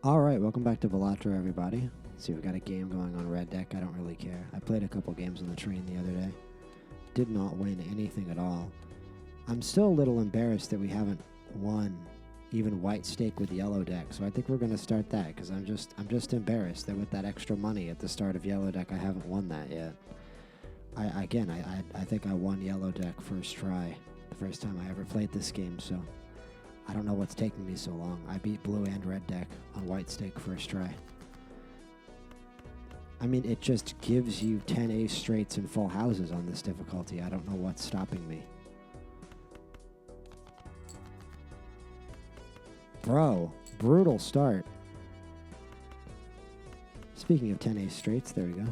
Alright, welcome back to Balatro, everybody. Let's see, we've got a game going on Red Deck. I don't really care. I played a couple games on the train the other day. Did not win anything at all. I'm still a little embarrassed that we haven't won even white stake with yellow deck, so I think we're going to start that, because I'm just embarrassed that with that extra money at the start of yellow deck, I haven't won that yet. I think I won yellow deck first try, the first time I ever played this game, so I don't know what's taking me so long. I beat blue and red deck on white stake first try. I mean, it just gives you 10 ace straights and full houses on this difficulty. I don't know what's stopping me. Bro, brutal start. Speaking of 10 ace straights, there we go.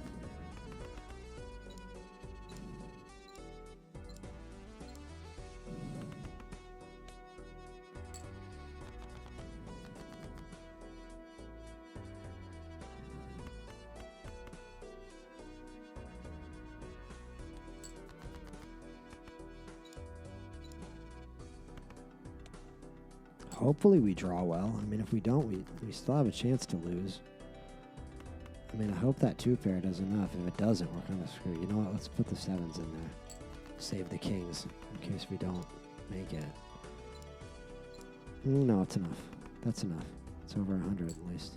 Hopefully we draw well. I mean, if we don't, we still have a chance to lose. I mean, I hope that 2-pair does enough. If it doesn't, we're kind of screwed. You know what? Let's put the 7s in there. Save the kings in case we don't make it. No, it's enough. That's enough. It's over 100 at least.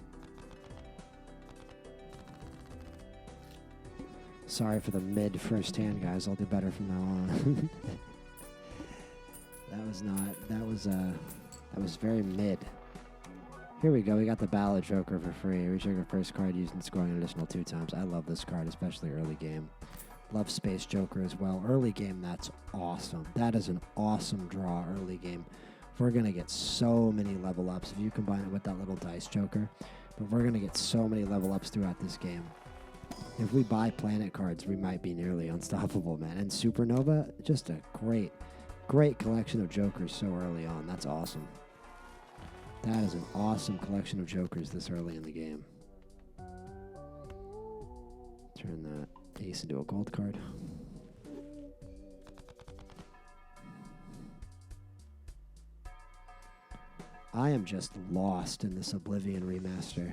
Sorry for the mid first hand, guys. I'll do better from now on. That was very mid. Here we go. We got the Ballad Joker for free. We trigger first card using scoring an additional 2 times. I love this card, especially early game. Love Space Joker as well. Early game, that's awesome. That is an awesome draw early game. We're going to get so many level ups if you combine it with that little Dice Joker. But we're going to get so many level ups throughout this game. If we buy planet cards, we might be nearly unstoppable, man. And Supernova, just a great collection of Jokers so early on. That's awesome. That is an awesome collection of Jokers this early in the game. Turn that ace into a gold card. I am just lost in this Oblivion remaster.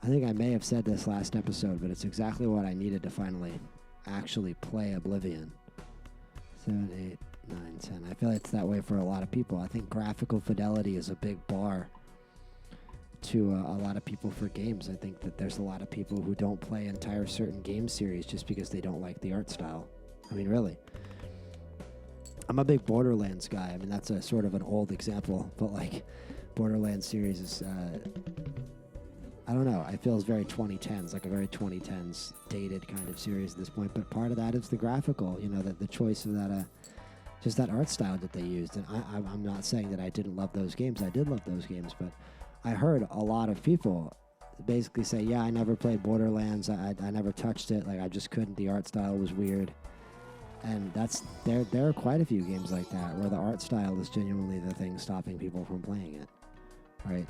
I think I may have said this last episode, but it's exactly what I needed to finally actually play Oblivion. 7, 8, 9, 10. I feel like it's that way for a lot of people. I think graphical fidelity is a big bar to a lot of people for games. I think that there's a lot of people who don't play entire certain game series just because they don't like the art style. I mean, really. I'm a big Borderlands guy. I mean, that's a sort of an old example, but like Borderlands series is, I don't know, I feel it's very 2010s, like a very 2010s dated kind of series at this point, but part of that is the graphical, you know, the choice of that, just that art style that they used. And I'm not saying that I didn't love those games. I did love those games, but I heard a lot of people basically say, yeah, I never played Borderlands. I never touched it. Like, I just couldn't. The art style was weird. And there are quite a few games like that where the art style is genuinely the thing stopping people from playing it, right?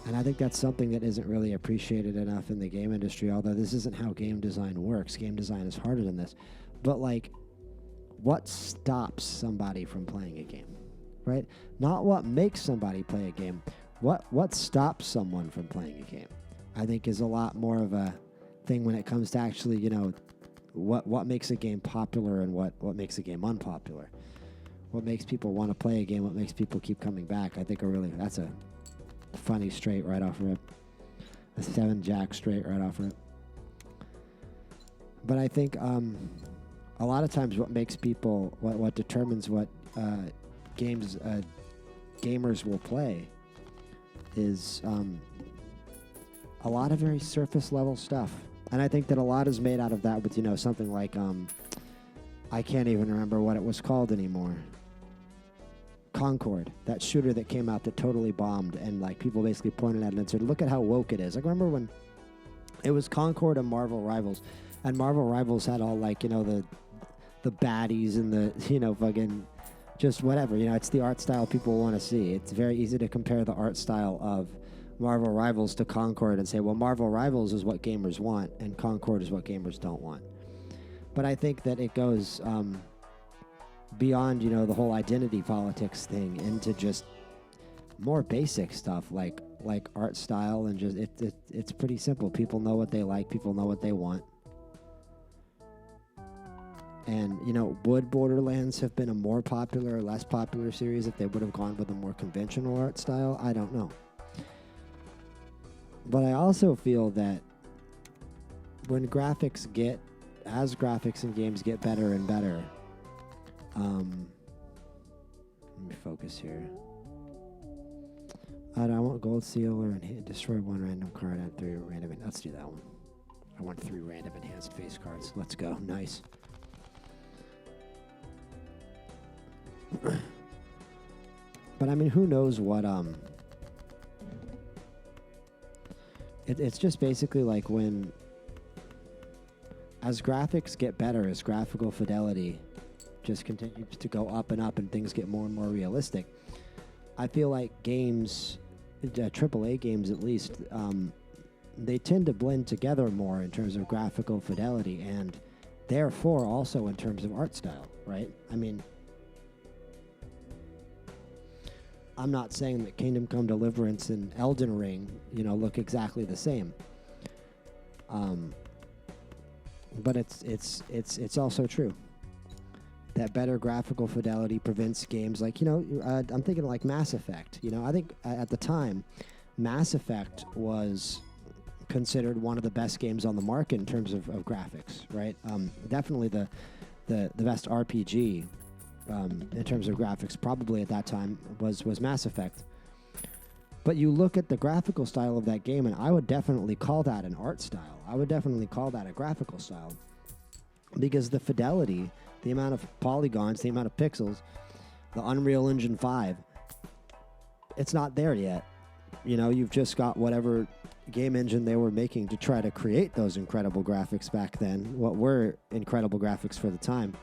And I think that's something that isn't really appreciated enough in the game industry, although this isn't how game design works. Game design is harder than this. But, like, what stops somebody from playing a game, right? Not what makes somebody play a game. What stops someone from playing a game, I think, is a lot more of a thing when it comes to actually, you know, what makes a game popular and what makes a game unpopular. What makes people want to play a game, what makes people keep coming back, I think that's a funny straight right off rip. A 7-jack straight right off rip. But I think a lot of times what makes people, what determines what games gamers will play is a lot of very surface level stuff. And I think that a lot is made out of that with, you know, something like, I can't even remember what it was called anymore. Concord, that shooter that came out that totally bombed, and like people basically pointed at it and said, look at how woke it is. Like, remember when it was Concord and Marvel Rivals, and Marvel Rivals had all, like, you know, the baddies and the, you know, fucking just whatever, you know, it's the art style people want to see. It's very easy to compare the art style of Marvel Rivals to Concord and say, well, Marvel Rivals is what gamers want and Concord is what gamers don't want. But I think that it goes beyond, you know, the whole identity politics thing into just more basic stuff like art style, and just it's pretty simple. People know what they like. People know what they want. And, you know, would Borderlands have been a more popular or less popular series if they would have gone with a more conventional art style? I don't know. But I also feel that when graphics in games get better and better, let me focus here. I want gold seal or destroy one random card and 3 random. Let's do that one. I want 3 random enhanced face cards. Let's go. Nice. But I mean, who knows what it's just basically like when as graphics get better, as graphical fidelity just continues to go up and up and things get more and more realistic, I feel like games, AAA games at least, they tend to blend together more in terms of graphical fidelity and therefore also in terms of art style, right? I mean, I'm not saying that Kingdom Come Deliverance and Elden Ring, you know, look exactly the same. But it's also true that better graphical fidelity prevents games like, you know, I'm thinking like Mass Effect. You know, I think at the time, Mass Effect was considered one of the best games on the market in terms of graphics, right? Definitely the best RPG. In terms of graphics, probably at that time was Mass Effect. But you look at the graphical style of that game, and I would definitely call that an art style. I would definitely call that a graphical style. Because the fidelity, the amount of polygons, the amount of pixels, the Unreal Engine 5, it's not there yet. You know, you've just got whatever game engine they were making to try to create those incredible graphics back then, what were incredible graphics for the time.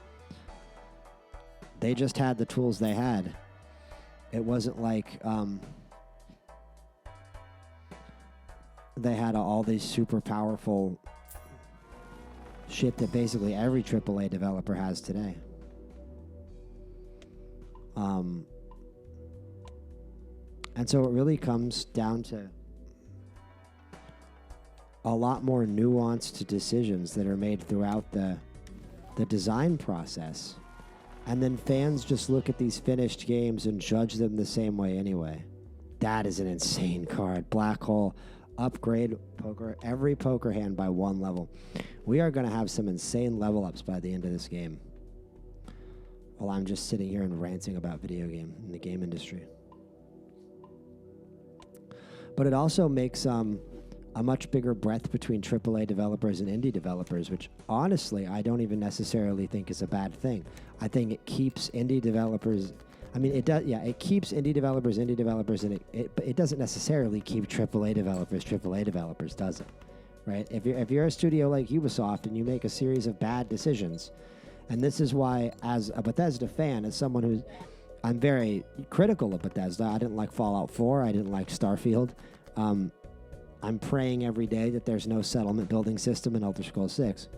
They just had the tools they had. It wasn't like they had all these super powerful shit that basically every AAA developer has today. And so it really comes down to a lot more nuanced decisions that are made throughout the design process. And then fans just look at these finished games and judge them the same way anyway. That is an insane card. Black Hole, upgrade every poker hand by 1 level. We are going to have some insane level ups by the end of this game. While I'm just sitting here and ranting about video game in the game industry. But it also makes a much bigger breadth between AAA developers and indie developers, which honestly I don't even necessarily think is a bad thing. I think it keeps indie developers. I mean, it does. Yeah, it keeps indie developers, and but it doesn't necessarily keep AAA developers, does it? Right? If you're a studio like Ubisoft and you make a series of bad decisions, and this is why, as a Bethesda fan, as someone who's, I'm very critical of Bethesda. I didn't like Fallout 4. I didn't like Starfield. I'm praying every day that there's no settlement building system in Elder Scrolls 6.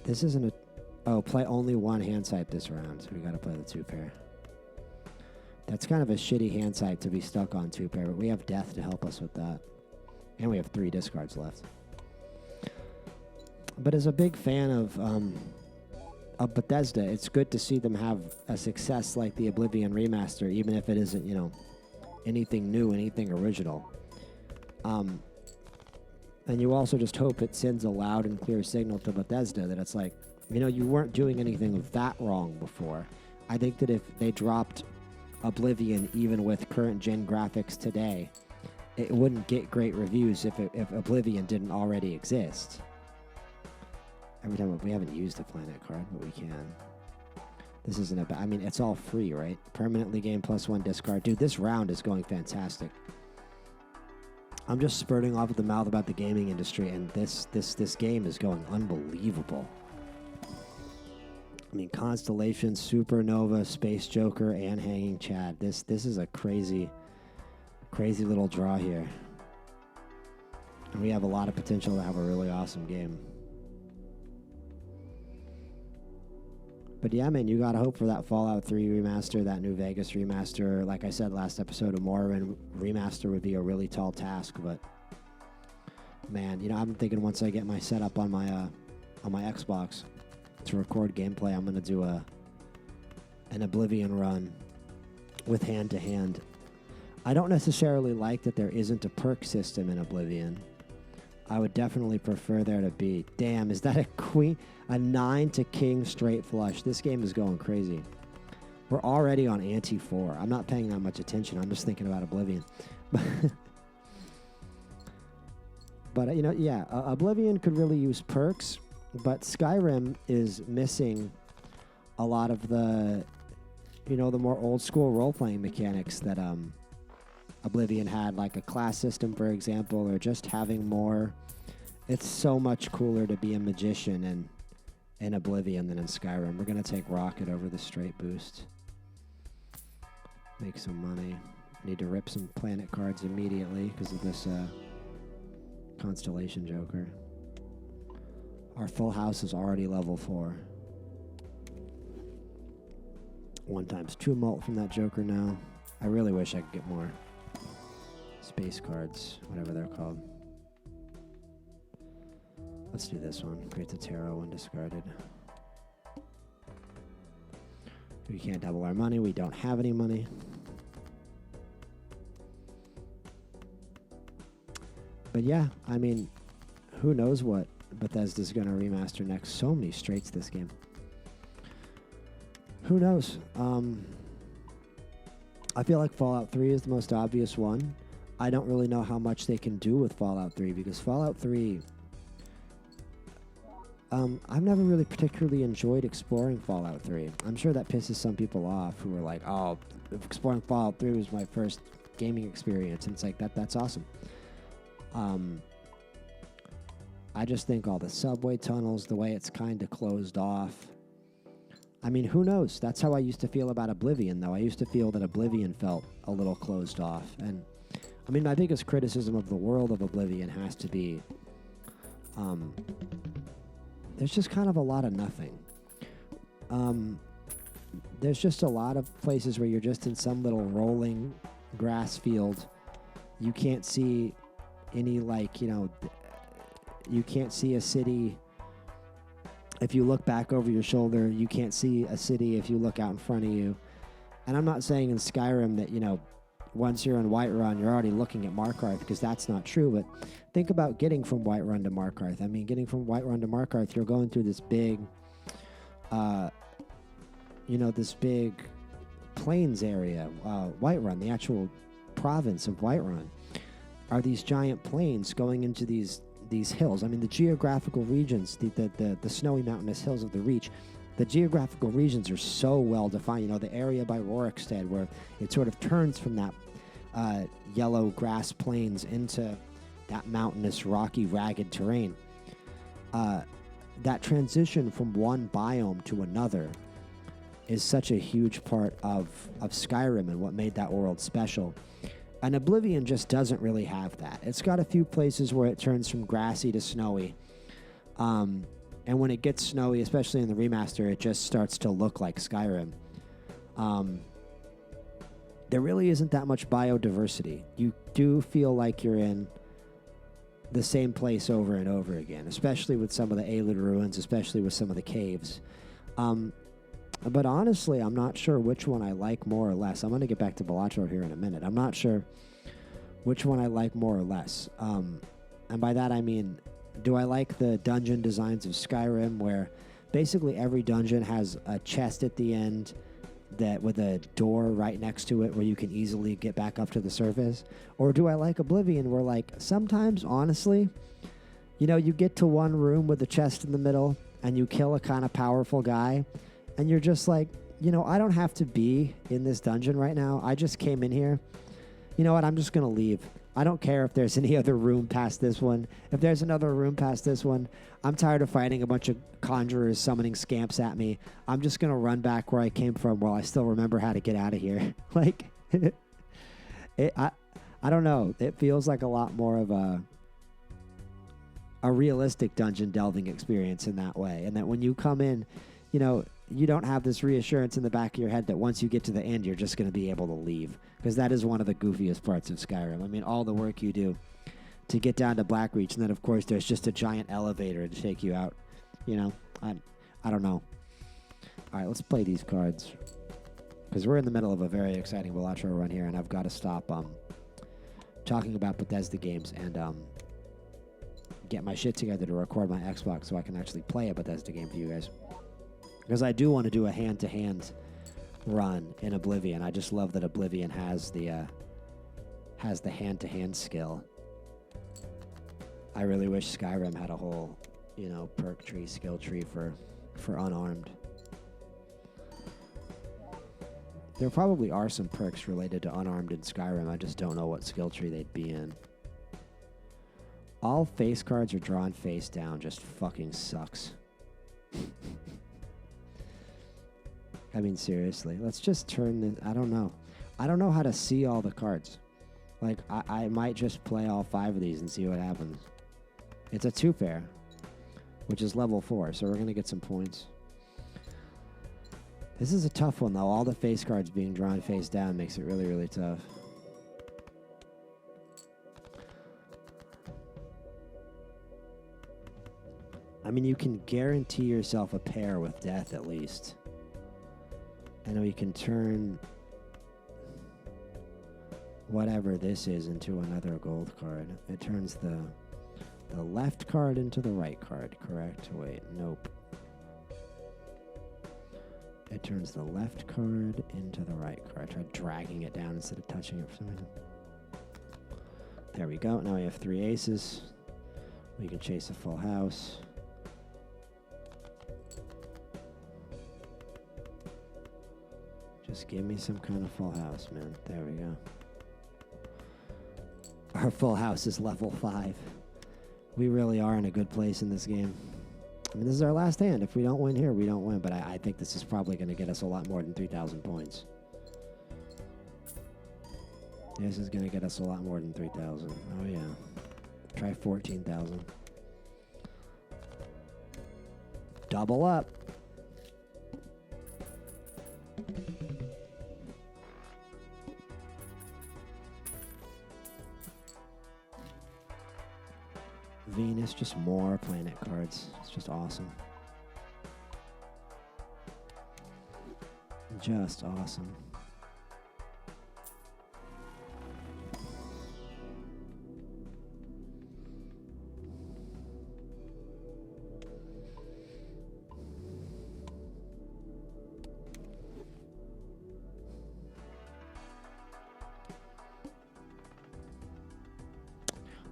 This isn't a... Oh, play only 1 hand type this round, so we gotta play the 2-pair. That's kind of a shitty hand type to be stuck on 2-pair, but we have Death to help us with that. And we have 3 discards left. But as a big fan of Bethesda, it's good to see them have a success like the Oblivion remaster, even if it isn't, you know, anything new, anything original. And you also just hope it sends a loud and clear signal to Bethesda that it's like, you know, you weren't doing anything that wrong before. I think that if they dropped Oblivion even with current gen graphics today, it wouldn't get great reviews if Oblivion didn't already exist. Every time we haven't used a planet card, but we can. This isn't I mean, it's all free, right? Permanently gain +1 discard. Dude, this round is going fantastic. I'm just spurting off at the mouth about the gaming industry, and this game is going unbelievable. I mean, Constellation, Supernova, Space Joker, and Hanging Chad. This is a crazy little draw here. And we have a lot of potential to have a really awesome game. But yeah, man, you gotta hope for that Fallout 3 remaster, that New Vegas remaster. Like I said last episode, a Morrowind remaster would be a really tall task. But man, I'm thinking once I get my setup on my Xbox to record gameplay, I'm gonna do an Oblivion run with hand to hand. I don't necessarily like that there isn't a perk system in Oblivion. I would definitely prefer there to be. Damn, is that a queen? A 9 to king straight flush. This game is going crazy. We're already on ante 4. I'm not paying that much attention. I'm just thinking about Oblivion. But, yeah, Oblivion could really use perks, but Skyrim is missing a lot of the, the more old school role-playing mechanics that Oblivion had, like a class system, for example, or just having more. It's so much cooler to be a magician in Oblivion than in Skyrim. We're going to take Rocket over the straight boost. Make some money. Need to rip some planet cards immediately because of this Constellation Joker. Our full house is already level 4. 1x2 mult from that Joker now. I really wish I could get more space cards, whatever they're called. Let's do this one. Create the tarot when discarded. We can't double our money. We don't have any money. But yeah, I mean, who knows what Bethesda's going to remaster next. So many straights this game. Who knows? I feel like Fallout 3 is the most obvious one. I don't really know how much they can do with Fallout 3 because Fallout 3... I've never really particularly enjoyed exploring Fallout 3. I'm sure that pisses some people off who are like, oh, exploring Fallout 3 was my first gaming experience. And it's like, that's awesome. I just think all the subway tunnels, the way it's kind of closed off. I mean, who knows? That's how I used to feel about Oblivion, though. I used to feel that Oblivion felt a little closed off. And, I mean, my biggest criticism of the world of Oblivion has to be... there's just kind of a lot of nothing. There's just a lot of places where you're just in some little rolling grass field. You can't see any, like, you can't see a city. If you look back over your shoulder, you can't see a city if you look out in front of you. And I'm not saying in Skyrim that, once you're in Whiterun, you're already looking at Markarth, because that's not true. But think about getting from Whiterun to Markarth. I mean, getting from Whiterun to Markarth, you're going through this big, this big plains area. Whiterun, the actual province of Whiterun, are these giant plains going into these hills. I mean, the geographical regions, the snowy mountainous hills of the Reach, the geographical regions are so well defined. The area by Rorikstead where it sort of turns from that yellow grass plains into that mountainous, rocky, ragged terrain. That transition from one biome to another is such a huge part of Skyrim and what made that world special. And Oblivion just doesn't really have that. It's got a few places where it turns from grassy to snowy. And when it gets snowy, especially in the remaster, it just starts to look like Skyrim. There really isn't that much biodiversity. You do feel like you're in the same place over and over again, especially with some of the Aelid ruins, especially with some of the caves. But honestly, I'm not sure which one I like more or less. I'm going to get back to Balatro here in a minute. I'm not sure which one I like more or less. And by that I mean, do I like the dungeon designs of Skyrim where basically every dungeon has a chest at the end that with a door right next to it where you can easily get back up to the surface? Or do I like Oblivion where, like, sometimes, honestly, you get to one room with a chest in the middle and you kill a kind of powerful guy and you're just like, I don't have to be in this dungeon right now. I just came in here. You know what? I'm just going to leave. I don't care if there's any other room past this one. If there's another room past this one, I'm tired of fighting a bunch of conjurers summoning scamps at me. I'm just going to run back where I came from while I still remember how to get out of here. Like, I don't know. It feels like a lot more of a realistic dungeon delving experience in that way. And that when you come in, you don't have this reassurance in the back of your head that once you get to the end, you're just going to be able to leave. Because that is one of the goofiest parts of Skyrim. I mean, all the work you do to get down to Blackreach, and then, of course, there's just a giant elevator to take you out. You know, I don't know. All right, let's play these cards. Because we're in the middle of a very exciting Balatro run here, and I've got to stop talking about Bethesda games and get my shit together to record my Xbox so I can actually play a Bethesda game for you guys. Because I do want to do a hand-to-hand run in Oblivion. I just love that Oblivion has the hand-to-hand skill. I really wish Skyrim had a whole, you know, perk tree, skill tree for unarmed. There probably are some perks related to unarmed in Skyrim. I just don't know what skill tree they'd be in. All face cards are drawn face down just fucking sucks. I mean, seriously. Let's just turn this... I don't know. I don't know how to see all the cards. Like, I might just play all 5 of these and see what happens. It's a 2-pair, which is level 4, so we're going to get some points. This is a tough one, though. All the face cards being drawn face down makes it really, really tough. I mean, you can guarantee yourself a pair with death, at least. I know you can turn whatever this is into another gold card. It turns the left card into the right card, correct? Wait, nope. It turns the left card into the right card. I tried dragging it down instead of touching it for some reason. There we go. Now we have 3 aces. We can chase a full house. Just give me some kind of full house, man. There we go. Our full house is level 5. We really are in a good place in this game. I mean, this is our last hand. If we don't win here, we don't win. But I think this is probably going to get us a lot more than 3,000 points. This is going to get us a lot more than 3,000. Oh, yeah. Try 14,000. Double up. Venus, just more planet cards. It's just awesome. Just awesome.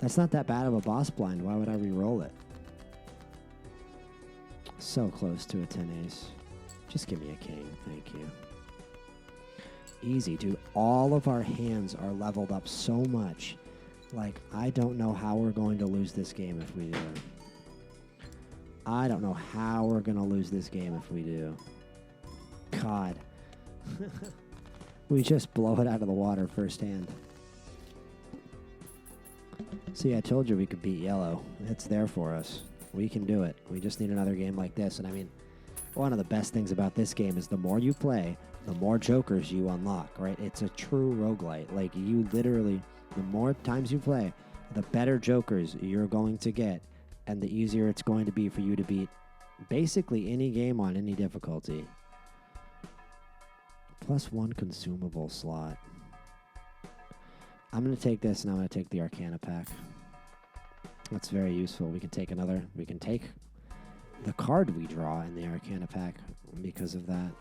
That's not that bad of a boss blind. Why would I re-roll it? So close to a 10 ace. Just give me a king. Thank you. Easy, dude. All of our hands are leveled up so much. Like, I don't know how we're going to lose this game if we do. I don't know how we're going to lose this game if we do. God. We just blow it out of the water first hand. See, I told you we could beat yellow. It's there for us. We can do it. We just need another game like this. And I mean, one of the best things about this game is the more you play, the more jokers you unlock, right? It's a true roguelite. Like, you literally, the more times you play, the better jokers you're going to get, and the easier it's going to be for you to beat basically any game on any difficulty. +1 consumable slot. I'm going to take this, and I'm going to take the Arcana pack. That's very useful. We can take the card we draw in the Arcana pack because of that.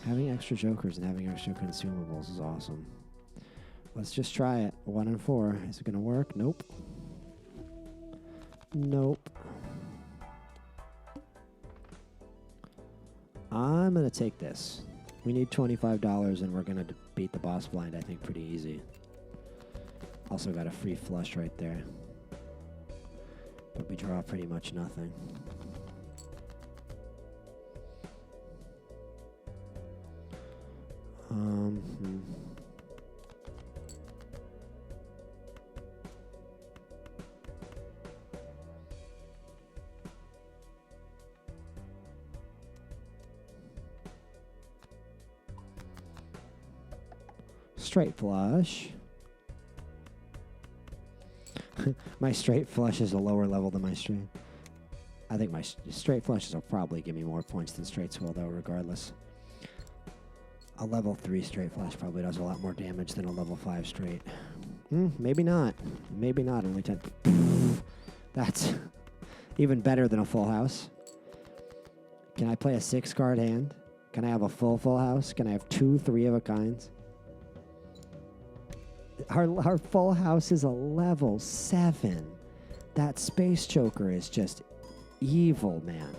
Having extra jokers and having extra consumables is awesome. Let's just try it. 1 and 4. Is it going to work? Nope. Nope. I'm going to take this. We need $25, and we're going to beat the boss blind, I think, pretty easy. Also got a free flush right there. But we draw pretty much nothing. straight flush. My straight flush is a lower level than my straight. I think my straight flushes will probably give me more points than straights will, though, regardless. A level 3 straight flush probably does a lot more damage than a level 5 straight. Maybe not. Maybe not. Only 10. That's even better than a full house. Can I play a 6-card hand? Can I have a full house? Can I have 2 3-of-a-kinds? Our full house is a level 7. That Space Joker is just evil, man.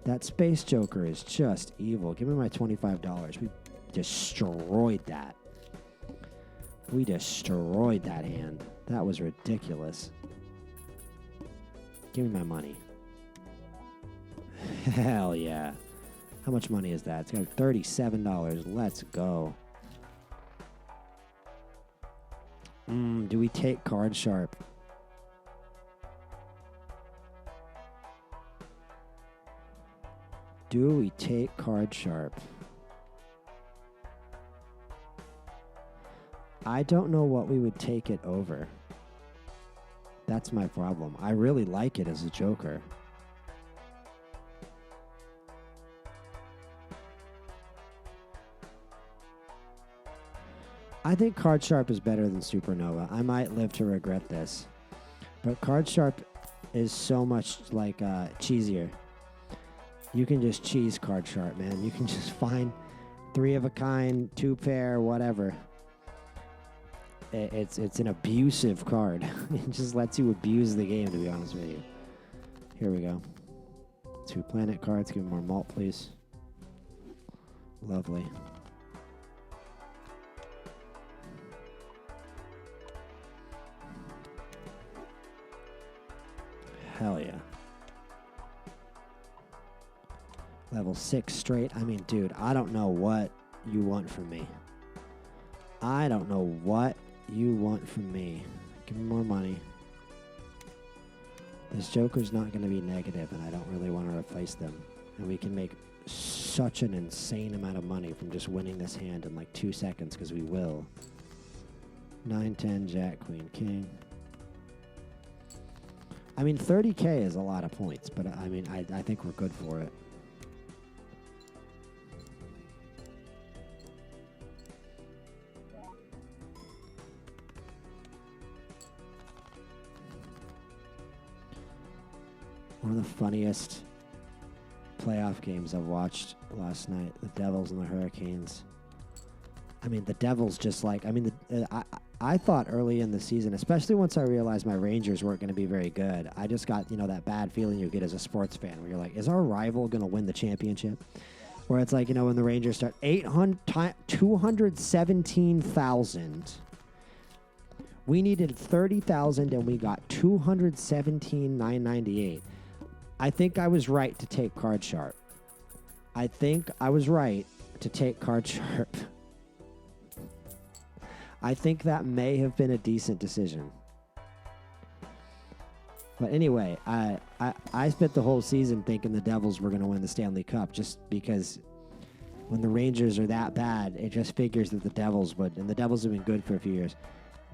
That Space Joker is just evil. Give me my $25. We destroyed that. We destroyed that hand. That was ridiculous. Give me my money. Hell yeah. How much money is that? It's got $37. Let's go. Do we take Card Sharp? Do we take Card Sharp? I don't know what we would take it over. That's my problem. I really like it as a Joker. I think Card Sharp is better than Supernova. I might live to regret this. But Card Sharp is so much like cheesier. You can just cheese Card Sharp, man. You can just find 3-of-a-kind, 2-pair, whatever. It's an abusive card. It just lets you abuse the game, to be honest with you. Here we go. 2 planet cards. Give me more malt, please. Lovely. Hell yeah. Level 6 straight. I mean, dude, I don't know what you want from me. I don't know what you want from me. Give me more money. This Joker's not going to be negative, and I don't really want to replace them. And we can make such an insane amount of money from just winning this hand in like 2 seconds, because we will. 9, 10, Jack, Queen, King. I mean, 30K is a lot of points, but I mean, I think we're good for it. One of the funniest playoff games I've watched last night, the Devils and the Hurricanes. I mean, the Devils just like, I mean, I thought early in the season, especially once I realized my Rangers weren't going to be very good, I just got, you know, that bad feeling you get as a sports fan where you're like, is our rival going to win the championship? Where it's like, you know, when the Rangers start 217,000. We needed 30,000 and we got 217,998. I think I was right to take Card Sharp. I think I was right to take Card Sharp. I think that may have been a decent decision. But anyway, I spent the whole season thinking the Devils were going to win the Stanley Cup just because when the Rangers are that bad, it just figures that the Devils would. And the Devils have been good for a few years.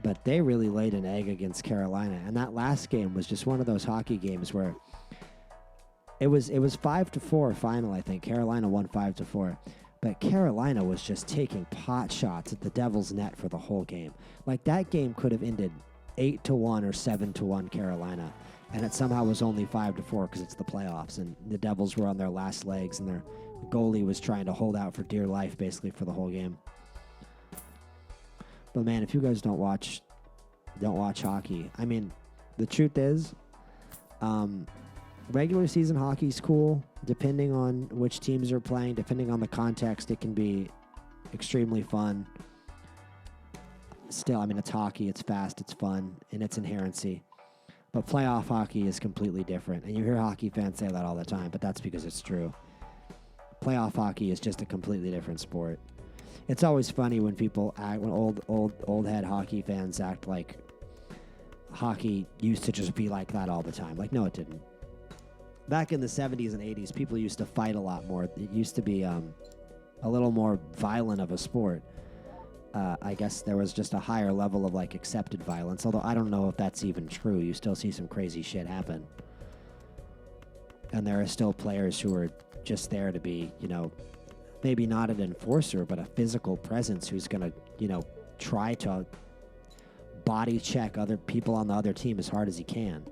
But they really laid an egg against Carolina. And that last game was just one of those hockey games where it was 5-4 final, I think. Carolina won 5-4. But Carolina was just taking pot shots at the Devils' net for the whole game. Like, that game could have ended 8-1 or 7-1 Carolina, and it somehow was only 5-4 because it's the playoffs, and the Devils were on their last legs, and their goalie was trying to hold out for dear life basically for the whole game. But man, if you guys don't watch hockey, I mean, the truth is, regular season hockey's cool. Depending on which teams are playing, depending on the context, it can be extremely fun. Still, I mean, it's hockey, it's fast, it's fun, in its inherency. But playoff hockey is completely different. And you hear hockey fans say that all the time, but that's because it's true. Playoff hockey is just a completely different sport. It's always funny when people act, when old head hockey fans act like hockey used to just be like that all the time. Like, no, it didn't. Back in the 70s and 80s, people used to fight a lot more. It used to be a little more violent of a sport. I guess there was just a higher level of like accepted violence. Although I don't know if that's even true. You still see some crazy shit happen, and there are still players who are just there to be, maybe not an enforcer, but a physical presence who's gonna, try to body check other people on the other team as hard as he can.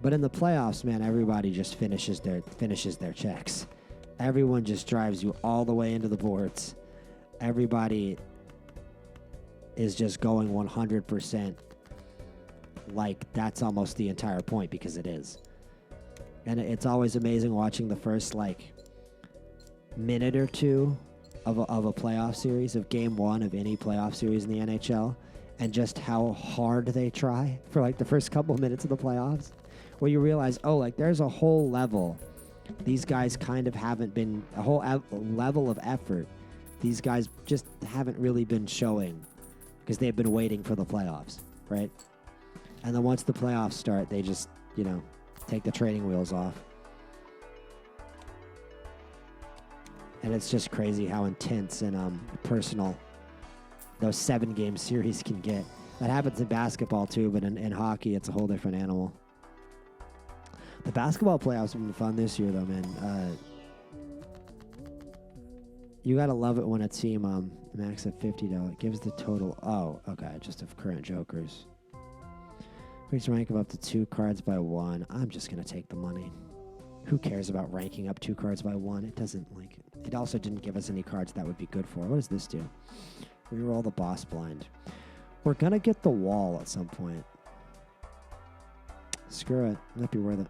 But in the playoffs, man, everybody just finishes their checks. Everyone just drives you all the way into the boards. Everybody is just going 100%. Like, that's almost the entire point, because it is. And it's always amazing watching the first, like, minute or two of a playoff series, of game one of any playoff series in the NHL, and just how hard they try for, like, the first couple minutes of the playoffs, where you realize, oh, like, there's a whole level. These guys kind of haven't been, a whole level of effort these guys just haven't really been showing, because they've been waiting for the playoffs, right? And then once the playoffs start, they just, take the training wheels off. And it's just crazy how intense and personal those 7-game series can get. That happens in basketball too, but in hockey, it's a whole different animal. The basketball playoffs have been fun this year, though, man. You gotta love it when a team max of $50. It gives the total. Oh, okay, just of current jokers. Increase rank of up to 2 cards by 1. I'm just gonna take the money. Who cares about ranking up 2 cards by 1? It doesn't, like. It also didn't give us any cards that would be good for. What does this do? Reroll the boss blind. We're gonna get the wall at some point. Screw it. Might be worth it.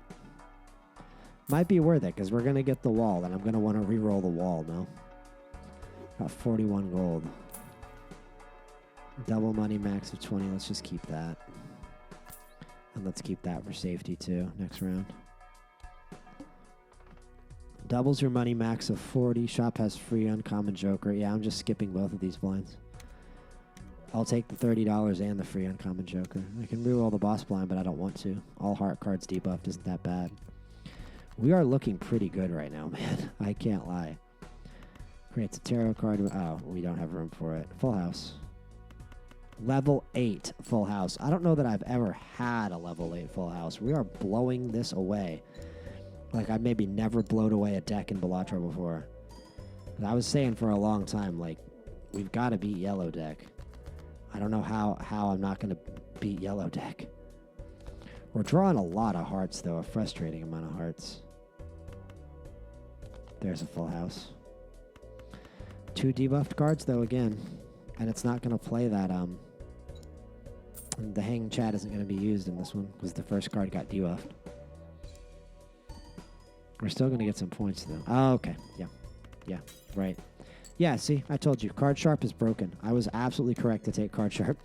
Might be worth it, because we're gonna get the wall, and I'm gonna want to reroll the wall, no? Got 41 gold. Double money max of 20. Let's just keep that. And let's keep that for safety too, next round. Doubles your money max of 40. Shop has free uncommon joker. Yeah, I'm just skipping both of these blinds. I'll take the $30 and the free uncommon joker. I can reroll the boss blind, but I don't want to. All heart cards debuffed isn't that bad. We are looking pretty good right now, man. I can't lie. Creates a tarot card. Oh, we don't have room for it. Full house. Level 8 full house. I don't know that I've ever had a level 8 full house. We are blowing this away. Like, I maybe never blowed away a deck in Balatro before. But I was saying for a long time, like, we've got to beat yellow deck. I don't know how I'm not going to beat yellow deck. We're drawing a lot of hearts, though. A frustrating amount of hearts. There's a full house. 2 debuffed cards, though, again. And it's not going to play that, the hanging chat isn't going to be used in this one, because the first card got debuffed. We're still going to get some points, though. Oh, okay. Yeah. Yeah, right. Yeah, see, I told you. Card Sharp is broken. I was absolutely correct to take Card Sharp.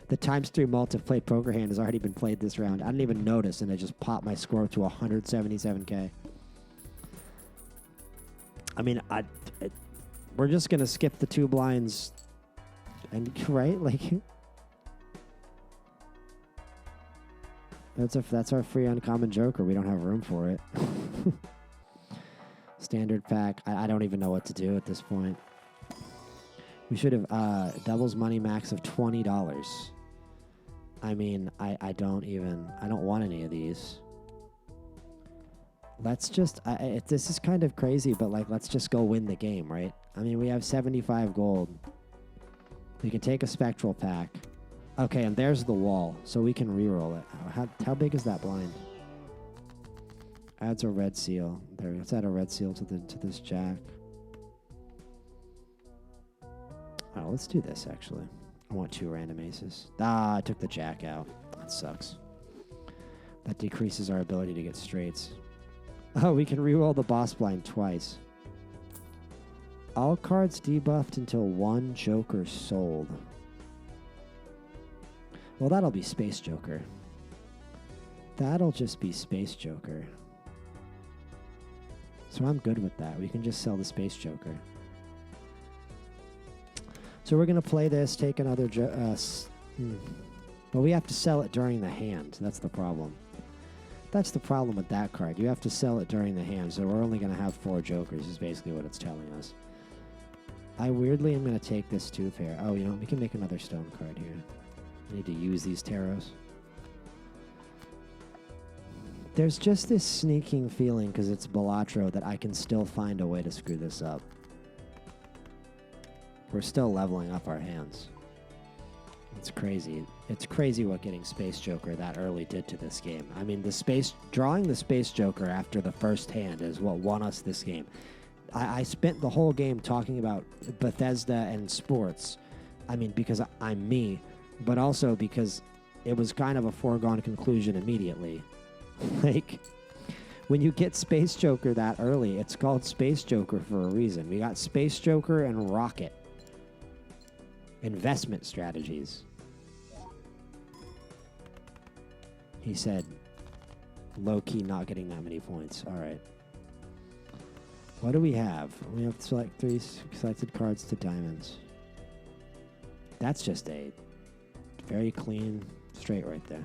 The ×3 multi-play poker hand has already been played this round. I didn't even notice, and I just popped my score to 177k. I mean, we're just going to skip the 2 blinds, and right? Like, that's our free uncommon joker. We don't have room for it. Standard pack. I don't even know what to do at this point. We should have doubles money max of $20. I mean, I don't want any of these. Let's just, this is kind of crazy, but like, let's just go win the game, right? I mean, we have 75 gold. We can take a spectral pack. Okay, and there's the wall, so we can reroll it. How big is that blind? Adds a red seal. There, let's add a red seal to this jack. Oh, let's do this, actually. I want 2 random aces. Ah, I took the jack out. That sucks. That decreases our ability to get straights. Oh, we can reroll the boss blind twice. All cards debuffed until 1 joker sold. Well, that'll be Space Joker. That'll just be Space Joker. So I'm good with that. We can just sell the Space Joker. So we're going to play this, take another... But we have to sell it during the hand. That's the problem. That's the problem with that card. You have to sell it during the hand, so we're only going to have 4 jokers is basically what it's telling us. I weirdly am going to take this tooth here. Oh, you know, we can make another stone card here. I need to use these tarots. There's just this sneaking feeling, because it's Balatro, that I can still find a way to screw this up. We're still leveling up our hands. It's crazy. It's crazy what getting Space Joker that early did to this game. I mean, drawing the Space Joker after the first hand is what won us this game. I spent the whole game talking about Bethesda and sports. I mean, because I'm me, but also because it was kind of a foregone conclusion immediately. Like, when you get Space Joker that early, it's called Space Joker for a reason. We got Space Joker and Rocket. Investment strategies. He said, low-key not getting that many points. All right. What do we have? We have to select 3 selected cards to diamonds. That's just a very clean straight right there.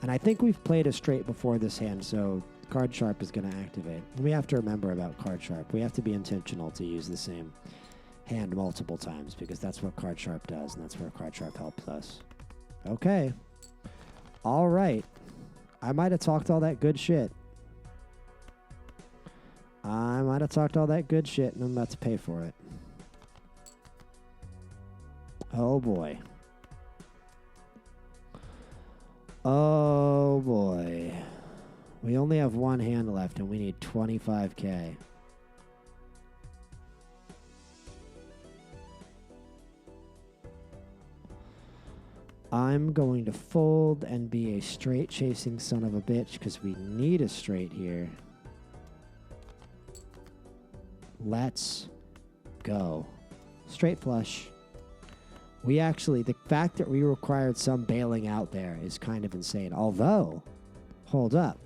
And I think we've played a straight before this hand, so Card Sharp is going to activate. We have to remember about Card Sharp. We have to be intentional to use the same hand multiple times, because that's what Card Sharp does, and that's where Card Sharp helps us. Okay. All right. I might have talked all that good shit. And I'm about to pay for it. Oh, boy. Oh, boy. We only have one hand left, and we need 25K. I'm going to fold and be a straight chasing son of a bitch, because we need a straight here. Let's go. Straight flush. We actually, the fact that we required some bailing out there is kind of insane. Although, hold up.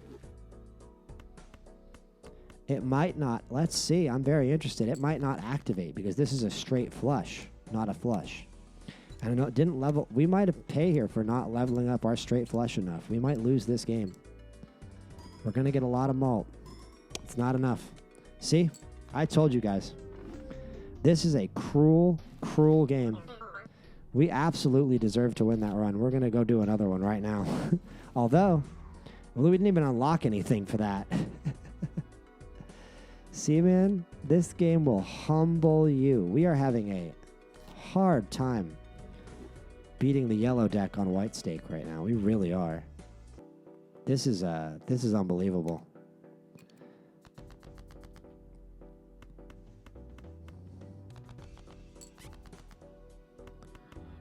It might not, let's see, I'm very interested. It might not activate because this is a straight flush, not a flush. And I know it didn't level, we might have paid here for not leveling up our straight flush enough. We might lose this game. We're going to get a lot of malt. It's not enough. See? I told you guys. This is a cruel, cruel game. We absolutely deserve to win that run. We're going to go do another one right now. Although, we didn't even unlock anything for that. See, man, this game will humble you. We are having a hard time beating the yellow deck on white stake right now. We really are. This is unbelievable.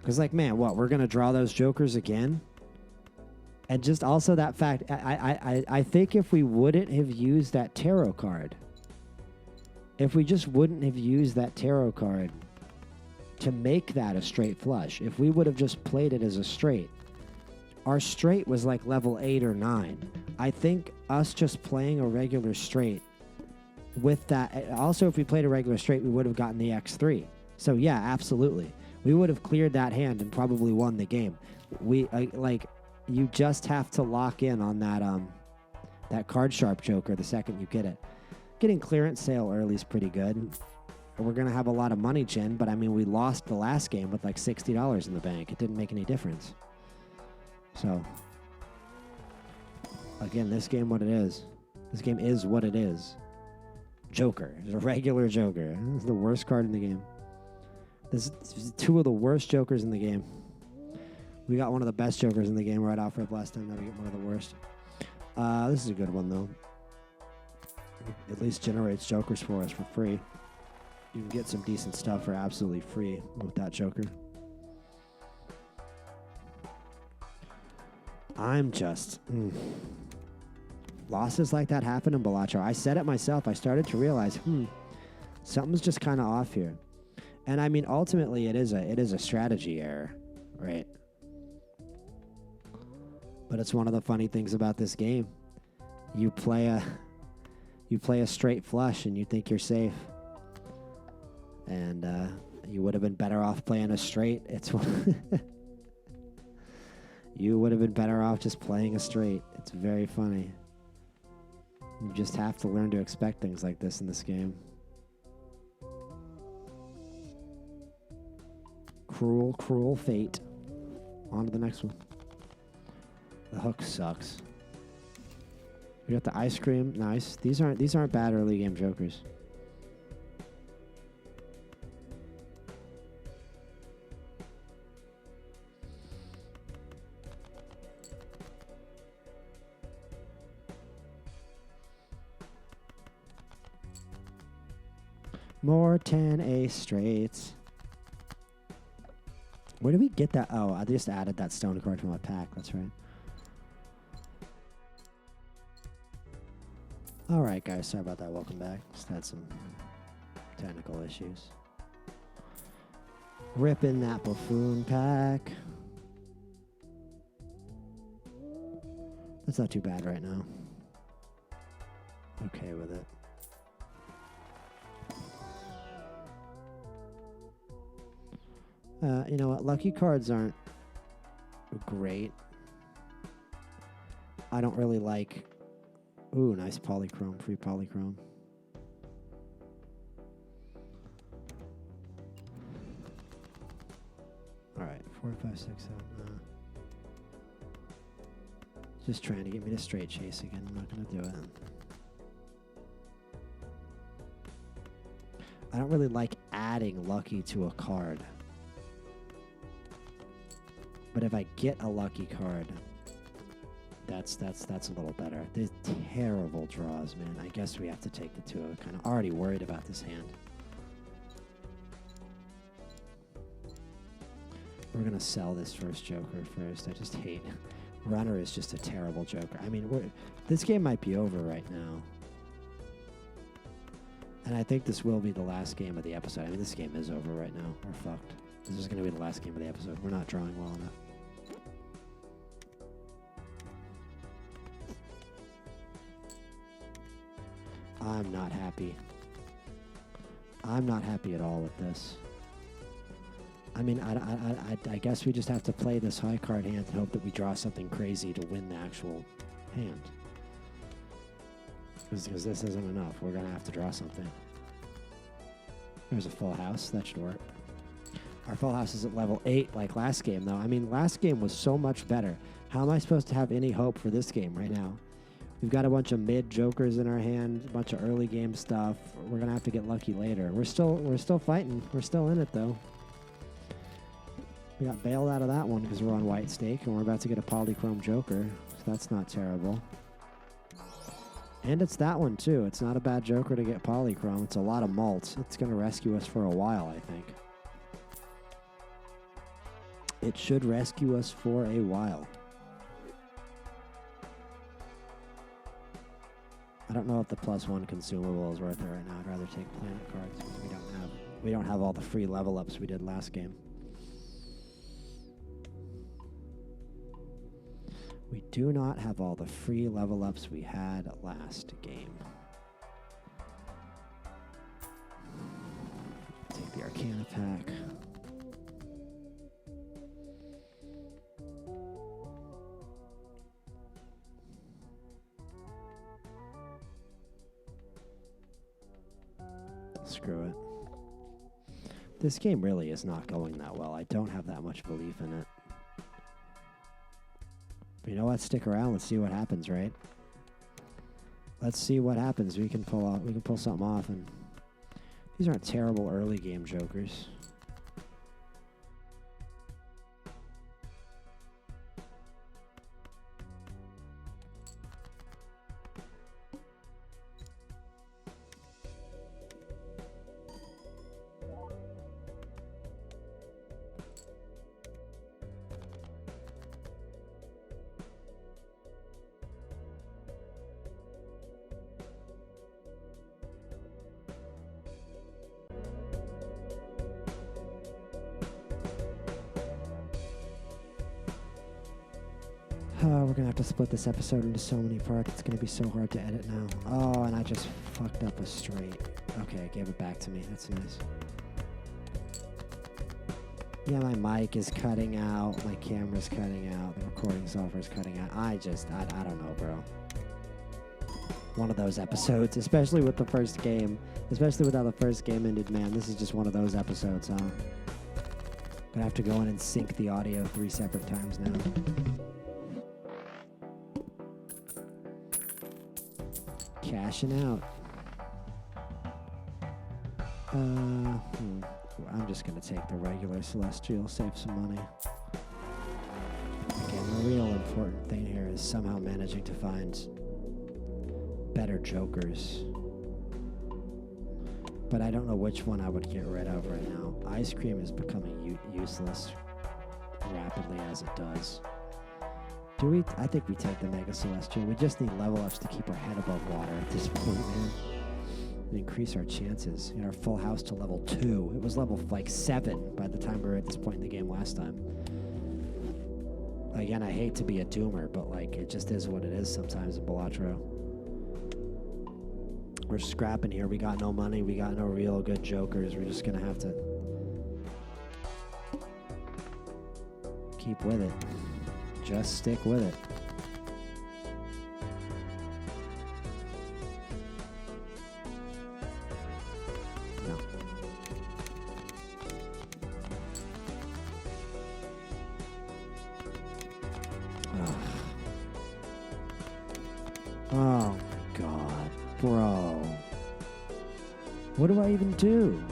Because, like, man, what? We're going to draw those jokers again? And just also that fact, I think if we wouldn't have used that tarot card, if we just wouldn't have used that tarot card to make that a straight flush, if we would have just played it as a straight, our straight was like level 8 or 9. I think us just playing a regular straight with that, also if we played a regular straight, we would have gotten the X3. So yeah, absolutely. We would have cleared that hand and probably won the game. You just have to lock in on that card sharp joker the second you get it. Getting clearance sale early is pretty good. We're going to have a lot of money, Jen, but I mean, we lost the last game with like $60 in the bank. It didn't make any difference. So, again, this game what it is. This game is what it is. Joker. It's a regular joker. It's the worst card in the game. This is 2 of the worst jokers in the game. We got one of the best jokers in the game right off rip last time. Now we get one of the worst. This is a good one, though. At least generates jokers for us for free. You can get some decent stuff for absolutely free with that joker. I'm just... Losses like that happen in Balatro. I said it myself. I started to realize, something's just kind of off here. And I mean, ultimately, it is a strategy error, right? But it's one of the funny things about this game. You play a straight flush and you think you're safe. And you would have been better off playing a straight. You would have been better off just playing a straight. It's very funny. You just have to learn to expect things like this in this game. Cruel, cruel fate. On to the next one. The hook sucks. We got the ice cream. Nice. These aren't bad early game jokers. More 10 ace straights. Where did we get that? Oh, I just added that stone card to my pack. That's right. All right, guys. Sorry about that. Welcome back. Just had some technical issues. Ripping that buffoon pack. That's not too bad right now. Okay with it. You know what? Lucky cards aren't great. I don't really like... Ooh, nice polychrome. Free polychrome. Alright, 4, 5, 6, 7. Just trying to get me to straight chase again. I'm not going to do it. I don't really like adding lucky to a card. But if I get a lucky card, that's a little better. They're terrible draws, man. I guess we have to take the 2. I'm kind of already worried about this hand. We're going to sell this first joker first. I just hate... Runner is just a terrible joker. I mean, this game might be over right now. And I think this will be the last game of the episode. I mean, this game is over right now. We're fucked. This is going to be the last game of the episode. We're not drawing well enough. I'm not happy. I'm not happy at all with this. I mean, I guess we just have to play this high card hand and hope that we draw something crazy to win the actual hand. Because this isn't enough. We're going to have to draw something. There's a full house. That should work. Our full house is at level 8 like last game, though. I mean, last game was so much better. How am I supposed to have any hope for this game right now? We've got a bunch of mid jokers in our hand, a bunch of early game stuff. We're going to have to get lucky later. We're still fighting. We're still in it, though. We got bailed out of that one because we're on white stake, and we're about to get a polychrome joker, so that's not terrible. And it's that one, too. It's not a bad joker to get polychrome. It's a lot of malt. It's going to rescue us for a while, I think. It should rescue us for a while. I don't know if the +1 consumable is worth it right now. I'd rather take planet cards because we don't have all the free level ups we did last game. We do not have all the free level ups we had last game. Take the Arcana pack. Screw it. This game really is not going that well. I don't have that much belief in it. But you know what? Stick around. Let's see what happens, right? Let's see what happens. We can pull something off, and these aren't terrible early game jokers. We're gonna have to split this episode into so many parts. It's gonna be so hard to edit now. Oh, and I just fucked up a straight. Okay, it gave it back to me. That's nice. Yeah, my mic is cutting out. My camera's cutting out. The recording software's cutting out. I don't know, bro. One of those episodes, especially with the first game. Especially with how the first game ended, man. This is just one of those episodes, huh? Gonna have to go in and sync the audio 3 separate times now. Cashing out. I'm just gonna take the regular Celestial, save some money. Again, the real important thing here is somehow managing to find better jokers. But I don't know which one I would get rid of right now. Ice Cream is becoming useless rapidly as it does. I think we take the Mega Celestial. We just need level ups to keep our head above water at this point, man. And increase our chances. Our full house to level 2. It was level 7 by the time we were at this point in the game last time. Again, I hate to be a doomer, but it just is what it is sometimes in Balatro. We're scrapping here. We got no money. We got no real good jokers. We're just going to have to keep with it. Just stick with it. No. Oh, my God. Bro. What do I even do?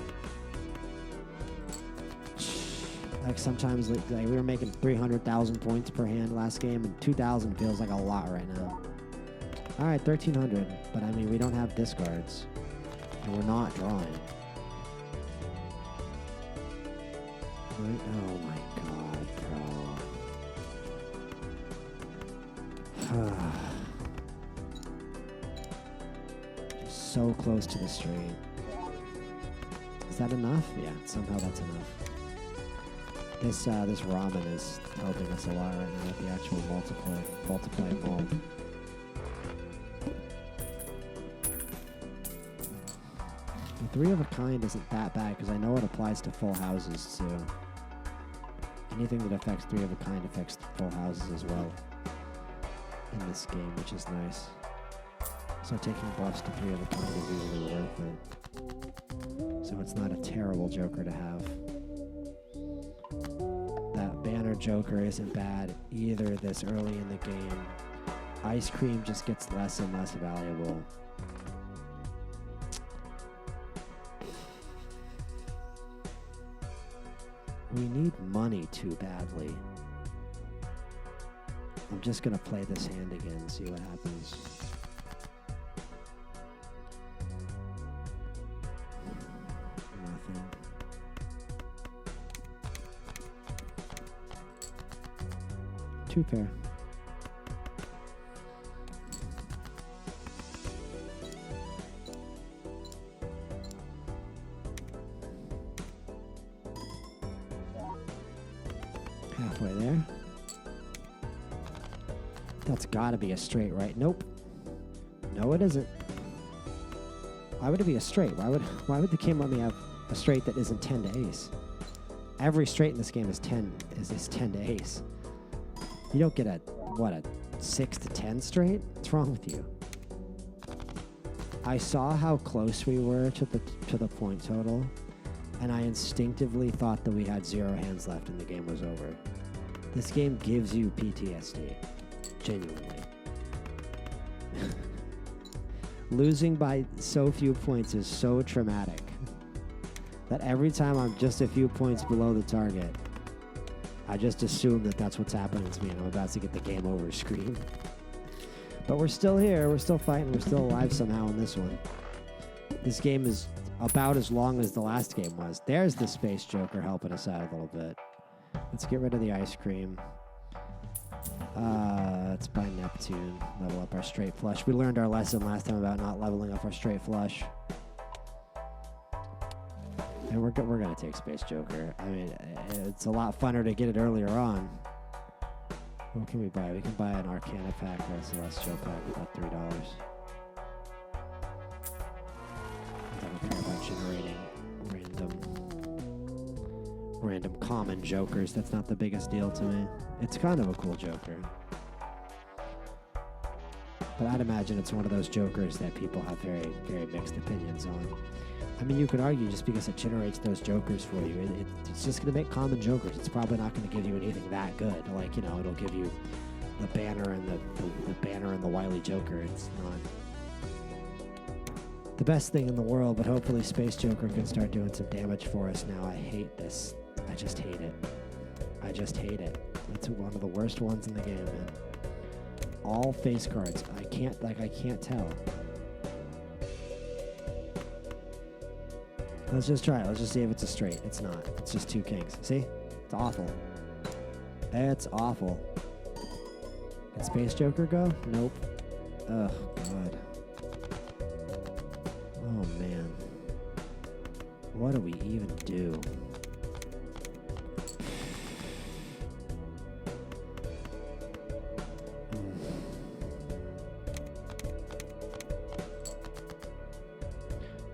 Sometimes we were making 300,000 points per hand last game, and 2,000 feels like a lot right now. All right, 1,300, but I mean, we don't have discards, and we're not drawing. Right? Oh my God, bro. Just so close to the street. Is that enough? Yeah, somehow that's enough. This ramen is helping us a lot right now with the actual multiply mold. The 3 of a kind isn't that bad because I know it applies to full houses too. Anything that affects 3 of a kind affects full houses as well in this game, which is nice. So taking buffs to 3 of a kind is usually worth it. So it's not a terrible joker to have. Banner Joker isn't bad either this early in the game. Ice Cream just gets less and less valuable. We need money too badly. I'm just gonna play this hand again and see what happens. Nothing. Two pair. Halfway there. That's gotta be a straight, right? Nope. No, it isn't. Why would it be a straight? Why would the game let me have a straight that isn't 10 to ace? Every straight in this game is 10 to ace. You don't get a 6 to 10 straight? What's wrong with you? I saw how close we were to the point total, and I instinctively thought that we had 0 hands left and the game was over. This game gives you PTSD. Genuinely. Losing by so few points is so traumatic that every time I'm just a few points below the target, I just assume that that's what's happening to me and I'm about to get the game over screen. But we're still here, we're still fighting, we're still alive somehow in this one. This game is about as long as the last game was. There's the Space Joker helping us out a little bit. Let's get rid of the ice cream. Let's buy Neptune, level up our straight flush. We learned our lesson last time about not leveling up our straight flush. And we're going to take Space Joker. I mean, it's a lot funner to get it earlier on. What can we buy? We can buy an Arcana pack or a Celestial pack for about $3. I don't care about generating random common jokers. That's not the biggest deal to me. It's kind of a cool joker. But I'd imagine it's one of those jokers that people have very, very mixed opinions on. I mean, you could argue just because it generates those jokers for you, it's just going to make common jokers. It's probably not going to give you anything that good. Like, you know, it'll give you the banner and the banner and the Wily Joker. It's not the best thing in the world, but hopefully Space Joker can start doing some damage for us now. I hate this. I just hate it. I just hate it. It's one of the worst ones in the game, man. All face cards. I can't tell. Let's just try it. Let's just see if it's a straight. It's not. It's just 2 kings. See? It's awful. It's awful. Can Space Joker go? Nope. Ugh, God. Oh, man. What do we even do?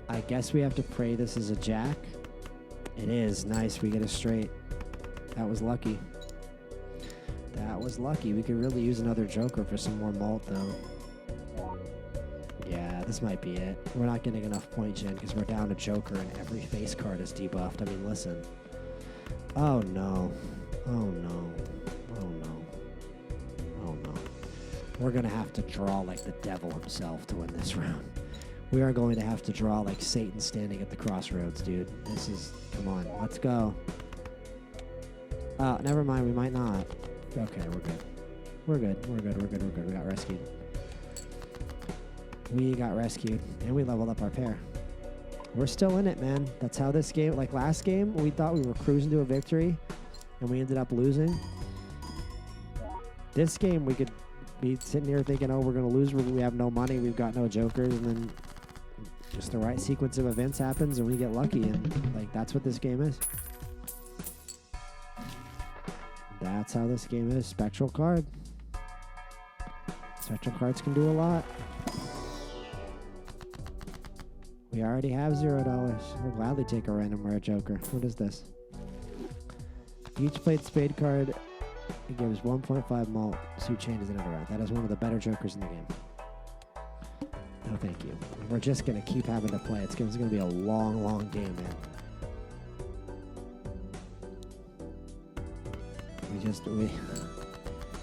I guess we have to pray this is a jack. It is. Nice. We get a straight. That was lucky. That was lucky. We could really use another joker for some more malt, though. Yeah, this might be it. We're not getting enough point gen because we're down a joker and every face card is debuffed. I mean, listen. Oh, no. Oh, no. Oh, no. Oh, no. We're going to have to draw like the devil himself to win this round. We are going to have to draw like Satan standing at the crossroads, dude. This is... Come on. Let's go. Never mind. We might not. Okay, we're good. We're good. We're good. We're good. We're good. We got rescued. We got rescued. And we leveled up our pair. We're still in it, man. That's how this game... Like last game, we thought we were cruising to a victory. And we ended up losing. This game, we could be sitting here thinking, oh, we're going to lose. We have no money. We've got no jokers. And then... just the right sequence of events happens and we get lucky, and like that's what this game is. That's how this game is. Spectral card. Spectral cards can do a lot. We already have $0. We'll gladly take a random rare joker. What is this? Each played spade card, it gives 1.5 malt. Suit changes in another round. That is one of the better jokers in the game. No, thank you. We're just going to keep having to play. It's going to be a long, long game, man.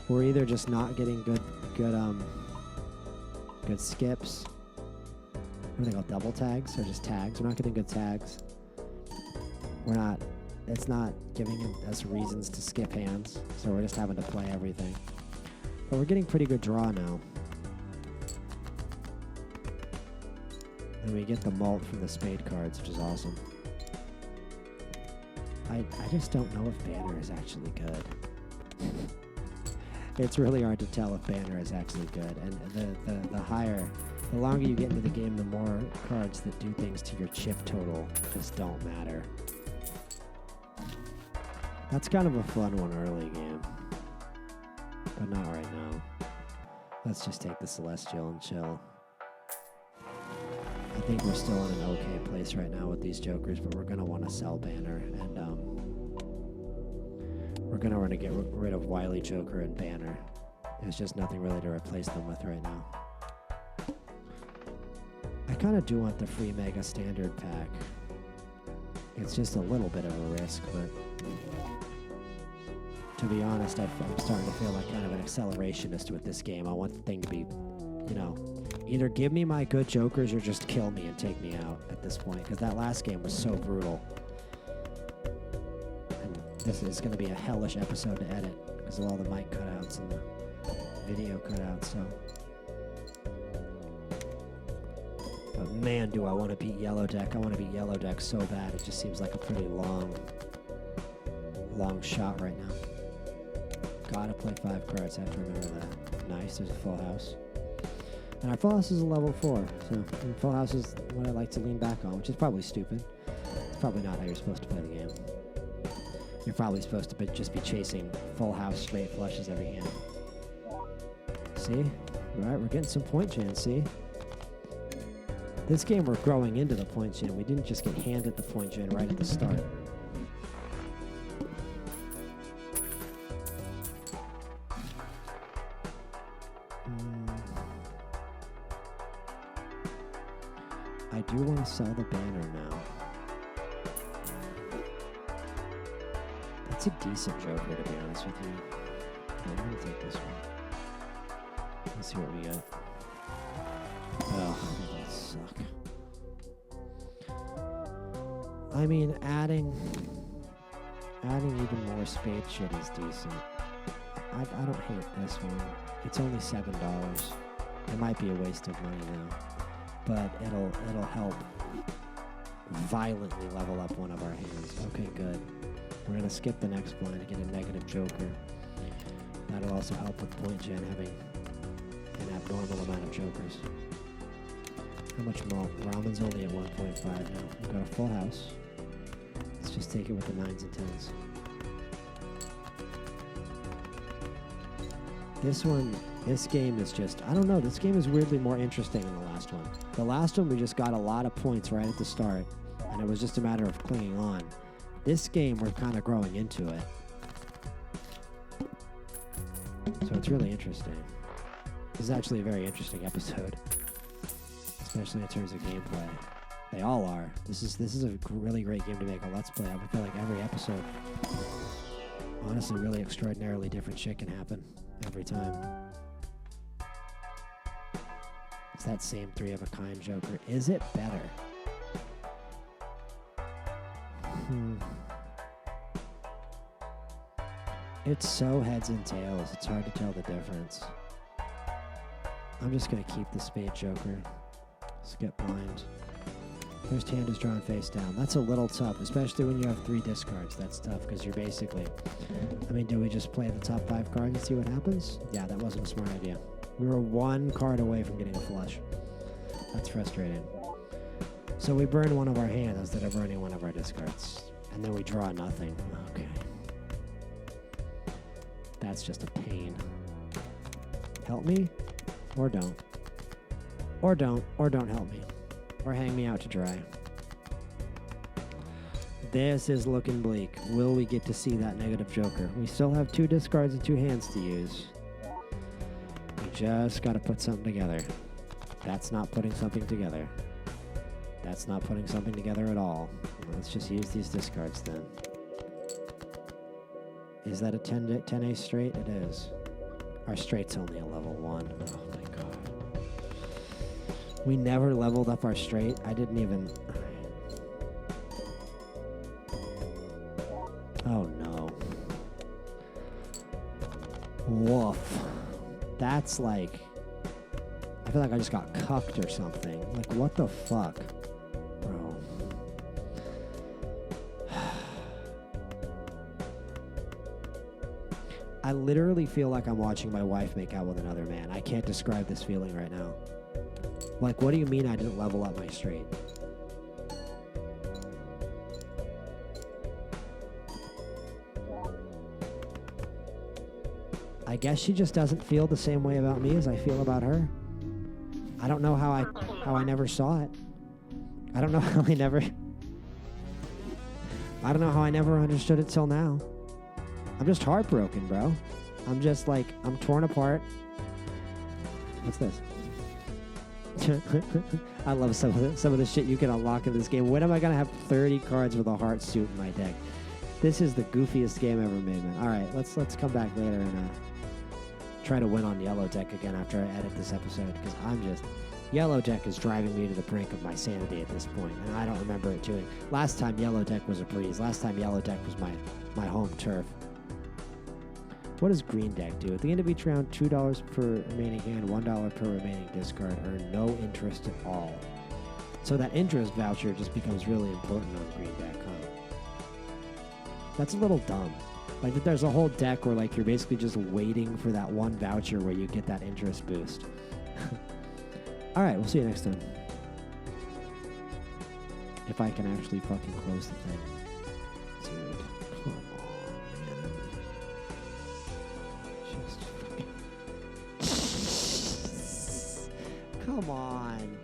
We're either just not getting good skips. What are they called? Double tags or just tags? We're not getting good tags. It's not giving us reasons to skip hands, so we're just having to play everything. But we're getting pretty good draw now. And we get the malt from the spade cards, which is awesome. I just don't know if Banner is actually good. It's really hard to tell if Banner is actually good. And the longer you get into the game, the more cards that do things to your chip total just don't matter. That's kind of a fun one early game. But not right now. Let's just take the Celestial and chill. I think we're still in an okay place right now with these jokers, but we're going to want to sell Banner, and we're going to want to get rid of Wily Joker and Banner. There's just nothing really to replace them with right now. I kind of do want the free Mega Standard pack. It's just a little bit of a risk, but to be honest, I'm starting to feel like kind of an accelerationist with this game. I want the thing to be, you know, either give me my good jokers or just kill me and take me out at this point, because that last game was so brutal. And this is going to be a hellish episode to edit because of all the mic cutouts and the video cutouts, so. But man, do I want to beat Yellow Deck. I want to beat Yellow Deck so bad. It just seems like a pretty long shot right now. Gotta play 5 cards. I have to remember that. Nice, there's a full house. And our full house is a level 4, so full house is what I like to lean back on, which is probably stupid. It's probably not how you're supposed to play the game. You're probably supposed to just be chasing full house straight flushes every hand. See? Right, we're getting some point gen, see? This game we're growing into the point gen. We didn't just get handed the point gen right at the start. I I do want to sell the banner now. That's a decent joker, to be honest with you. I'm going to take this one. Let's see what we got. Oh, that suck. I mean, adding even more spade shit is decent. I don't hate this one. It's only $7. It might be a waste of money now, but it'll help violently level up one of our hands. Okay, good. We're gonna skip the next blind to get a negative joker. That'll also help with point gen having an abnormal amount of jokers. How much more? Ramen's only at 1.5 now. We've got a full house. Let's just take it with the 9s and 10s. This game is just, I don't know, this game is weirdly more interesting than the last one. The last one, we just got a lot of points right at the start, and it was just a matter of clinging on. This game, we're kind of growing into it. So it's really interesting. This is actually a very interesting episode, especially in terms of gameplay. They all are. This is a really great game to make a Let's Play. I feel like every episode, honestly, really extraordinarily different shit can happen every time. It's that same 3 of a kind joker. Is it better? It's so heads and tails. It's hard to tell the difference. I'm just going to keep the spade joker. Skip blind. First hand is drawn face down. That's a little tough, especially when you have 3 discards. That's tough because you're basically... I mean, do we just play the top 5 cards and see what happens? Yeah, that wasn't a smart idea. We were 1 card away from getting a flush. That's frustrating. So we burn one of our hands instead of burning one of our discards. And then we draw nothing. Okay. That's just a pain. Help me? Or don't. Or don't. Or don't help me. Or hang me out to dry. This is looking bleak. Will we get to see that negative joker? We still have 2 discards and 2 hands to use. We just got to put something together. That's not putting something together. That's not putting something together at all. Let's just use these discards then. Is that a 10 ace straight? It is. Our straight's only a level 1. Oh my god. We never leveled up our straight. I didn't even... Oh no. Woof. That's like... I feel like I just got cucked or something. Like, what the fuck? Bro. I literally feel like I'm watching my wife make out with another man. I can't describe this feeling right now. Like, what do you mean I didn't level up my straight? I guess she just doesn't feel the same way about me as I feel about her. I don't know how I never saw it. I don't know how I never understood it till now. I'm just heartbroken, bro. I'm just like, I'm torn apart. What's this? I love some of the shit you can unlock in this game. When am I gonna have 30 cards with a heart suit in my deck? This is the goofiest game ever made, man. All right, let's come back later and try to win on yellow deck again after I edit this episode, because yellow deck is driving me to the brink of my sanity at this point, and I don't remember it doing. Last time yellow deck was a breeze. Last time yellow deck was my home turf. What does green deck do? At the end of each round, $2 per remaining hand, $1 per remaining discard, earn no interest at all. So that interest voucher just becomes really important on green deck, huh? That's a little dumb. Like, that there's a whole deck where, like, you're basically just waiting for that one voucher where you get that interest boost. All right, we'll see you next time. If I can actually fucking close the thing. Dude, come on, man. Just fucking... Come on.